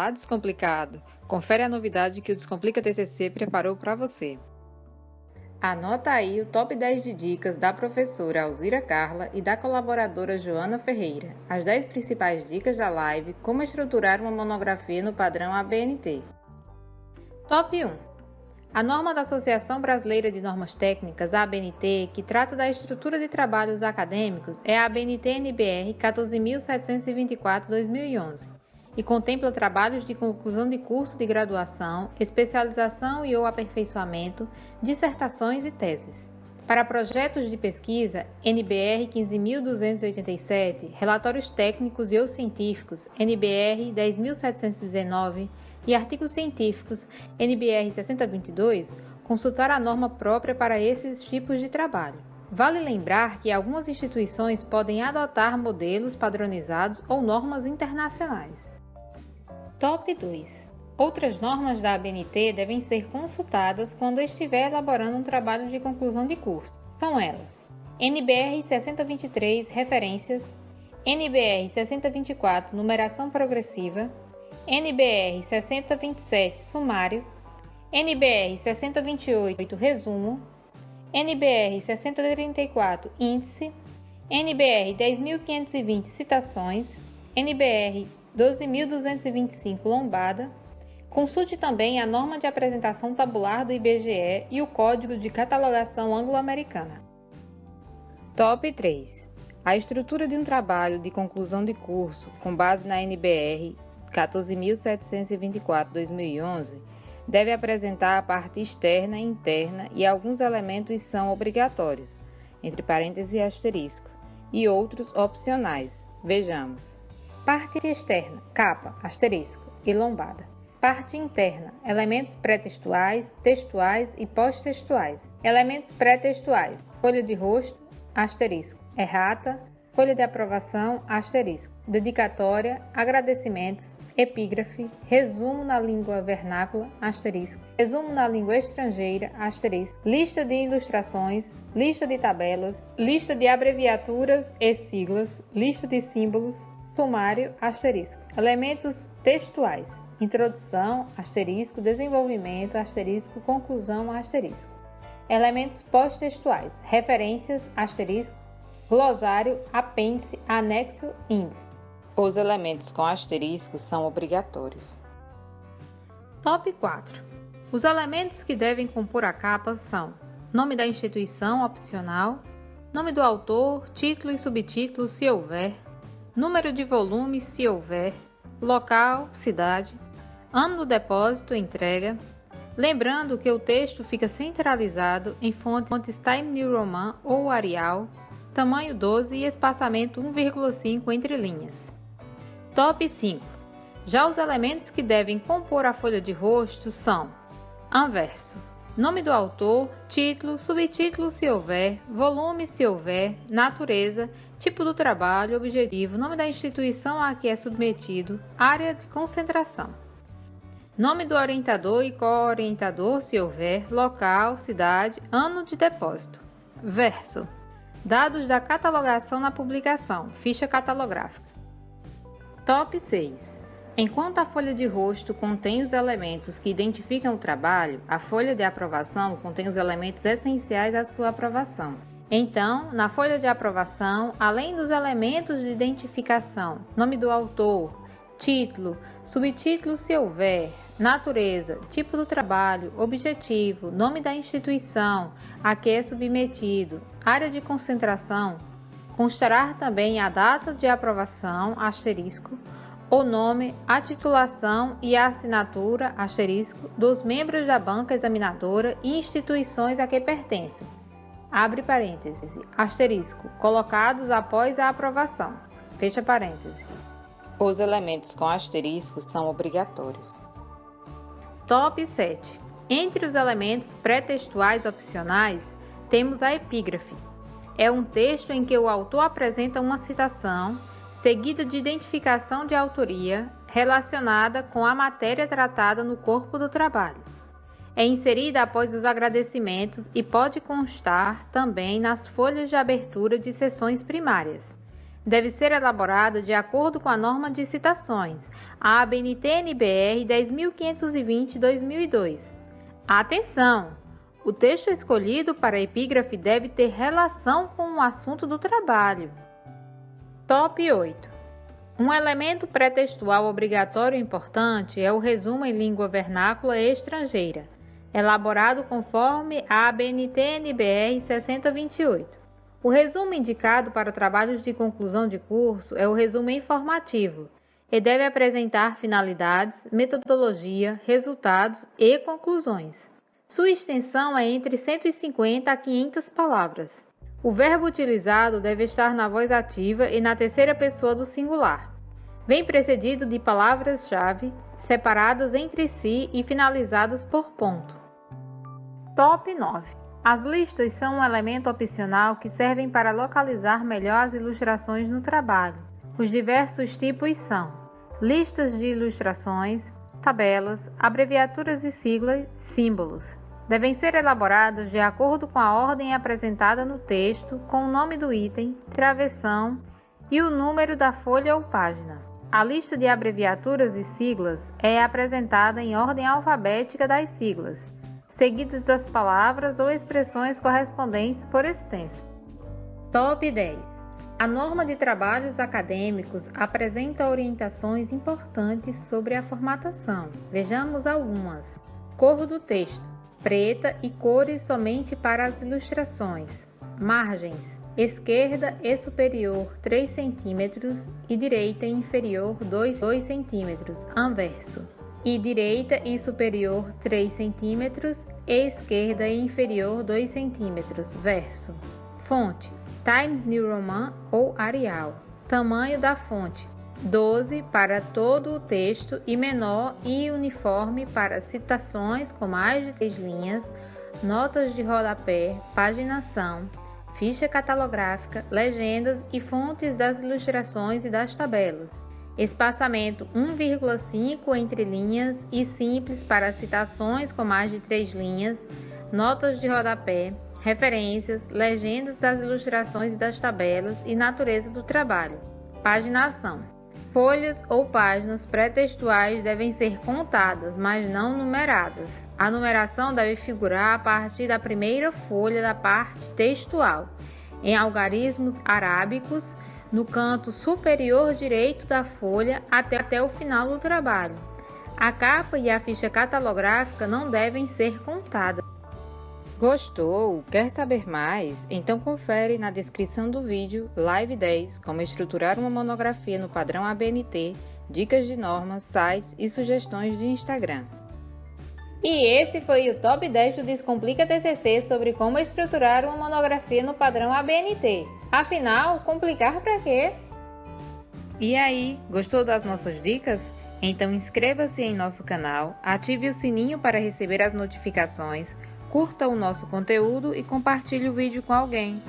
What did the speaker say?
Olá, Descomplicado! Confere a novidade que o Descomplica TCC preparou para você. Anota aí o top 10 de dicas da professora Alzira Carla e da colaboradora Joana Ferreira, as 10 principais dicas da live Como estruturar uma monografia no padrão ABNT. Top 1. A norma da Associação Brasileira de Normas Técnicas, a ABNT, que trata da estrutura de trabalhos acadêmicos, é a ABNT-NBR 14.724/2011 e contempla trabalhos de conclusão de curso de graduação, especialização e ou aperfeiçoamento, dissertações e teses. Para projetos de pesquisa, NBR 15.287, relatórios técnicos e ou científicos, NBR 10.719, e artigos científicos, NBR 6022, consultar a norma própria para esses tipos de trabalho. Vale lembrar que algumas instituições podem adotar modelos padronizados ou normas internacionais. Top 2. Outras normas da ABNT devem ser consultadas quando estiver elaborando um trabalho de conclusão de curso. São elas: NBR 6023, referências, NBR 6024, numeração progressiva, NBR 6027, sumário, NBR 6028, resumo, NBR 6034, índice, NBR 10.520, citações, NBR 12.225, lombada. Consulte também a norma de apresentação tabular do IBGE e o Código de Catalogação Anglo-Americana. Top 3. A estrutura de um trabalho de conclusão de curso com base na NBR 14.724/2011 deve apresentar a parte externa e interna e alguns elementos são obrigatórios, entre parênteses e asterisco, e outros opcionais. Vejamos. Parte externa, capa, asterisco e lombada. Parte interna, elementos pré-textuais, textuais e pós-textuais. Elementos pré-textuais, folha de rosto, asterisco, errata, folha de aprovação, asterisco, dedicatória, agradecimentos, epígrafe, resumo na língua vernácula, asterisco, resumo na língua estrangeira, asterisco, lista de ilustrações, lista de tabelas, lista de abreviaturas e siglas, lista de símbolos, sumário, asterisco, elementos textuais, introdução, asterisco, desenvolvimento, asterisco, conclusão, asterisco, elementos pós-textuais, referências, asterisco, glossário, apêndice, anexo, índice. Os elementos com asterisco são obrigatórios. Top 4. Os elementos que devem compor a capa são nome da instituição, opcional, nome do autor, título e subtítulo, se houver, número de volumes, se houver, local, cidade, ano do depósito, entrega. Lembrando que o texto fica centralizado em fontes Times New Roman ou Arial, tamanho 12 e espaçamento 1,5 entre linhas. Top 5. Já os elementos que devem compor a folha de rosto são anverso, nome do autor, título, subtítulo se houver, volume se houver, natureza, tipo do trabalho, objetivo, nome da instituição a que é submetido, área de concentração. Nome do orientador e co-orientador se houver, local, cidade, ano de depósito. Verso. Dados da catalogação na publicação, ficha catalográfica. Top 6. Enquanto a folha de rosto contém os elementos que identificam o trabalho, a folha de aprovação contém os elementos essenciais à sua aprovação. Então, na folha de aprovação, além dos elementos de identificação, nome do autor, título, subtítulo se houver, natureza, tipo do trabalho, objetivo, nome da instituição a que é submetido, área de concentração, constará também a data de aprovação, asterisco, o nome, a titulação e a assinatura, asterisco, dos membros da banca examinadora e instituições a que pertencem, abre parênteses, asterisco, colocados após a aprovação, fecha parênteses. Os elementos com asterisco são obrigatórios. Top 7. Entre os elementos pré-textuais opcionais, temos a epígrafe. É um texto em que o autor apresenta uma citação, seguida de identificação de autoria, relacionada com a matéria tratada no corpo do trabalho. É inserida após os agradecimentos e pode constar também nas folhas de abertura de sessões primárias. deve ser elaborado de acordo com a norma de citações, a ABNT-NBR 10.520/2002. Atenção! O texto escolhido para a epígrafe deve ter relação com o assunto do trabalho. Top 8. Um elemento pré-textual obrigatório e importante é o resumo em língua vernácula estrangeira, elaborado conforme a ABNT-NBR 6028. O resumo indicado para trabalhos de conclusão de curso é o resumo informativo e deve apresentar finalidades, metodologia, resultados e conclusões. Sua extensão é entre 150 a 500 palavras. O verbo utilizado deve estar na voz ativa e na terceira pessoa do singular. Vem precedido de palavras-chave, separadas entre si e finalizadas por ponto. Top 9. As listas são um elemento opcional que servem para localizar melhor as ilustrações no trabalho. Os diversos tipos são listas de ilustrações, tabelas, abreviaturas e siglas, símbolos. Devem ser elaborados de acordo com a ordem apresentada no texto, com o nome do item, travessão e o número da folha ou página. A lista de abreviaturas e siglas é apresentada em ordem alfabética das siglas, seguidas das palavras ou expressões correspondentes por extenso. Top 10. A norma de trabalhos acadêmicos apresenta orientações importantes sobre a formatação. Vejamos algumas. Cor do texto: preta e cores somente para as ilustrações. Margens: esquerda e superior 3 cm e direita e inferior 2 cm, anverso. E direita e superior 3 cm e esquerda e inferior 2 cm, verso. Fonte: Times New Roman ou Arial. Tamanho da fonte: 12 para todo o texto e menor e uniforme para citações com mais de 3 linhas, notas de rodapé, paginação, ficha catalográfica, legendas e fontes das ilustrações e das tabelas. Espaçamento 1,5 entre linhas e simples para citações com mais de 3 linhas, notas de rodapé, referências, legendas das ilustrações e das tabelas e natureza do trabalho. Paginação: folhas ou páginas pré-textuais devem ser contadas, mas não numeradas. A numeração deve figurar a partir da primeira folha da parte textual, em algarismos arábicos, no canto superior direito da folha até o final do trabalho. A capa e a ficha catalográfica não devem ser contadas. Gostou? Quer saber mais? Então confere na descrição do vídeo Live 10 como estruturar uma monografia no padrão ABNT, dicas de normas, sites e sugestões de Instagram. E esse foi o Top 10 do Descomplica TCC sobre como estruturar uma monografia no padrão ABNT. Afinal, complicar para quê? E aí, gostou das nossas dicas? Então inscreva-se em nosso canal, ative o sininho para receber as notificações, curta o nosso conteúdo e compartilhe o vídeo com alguém.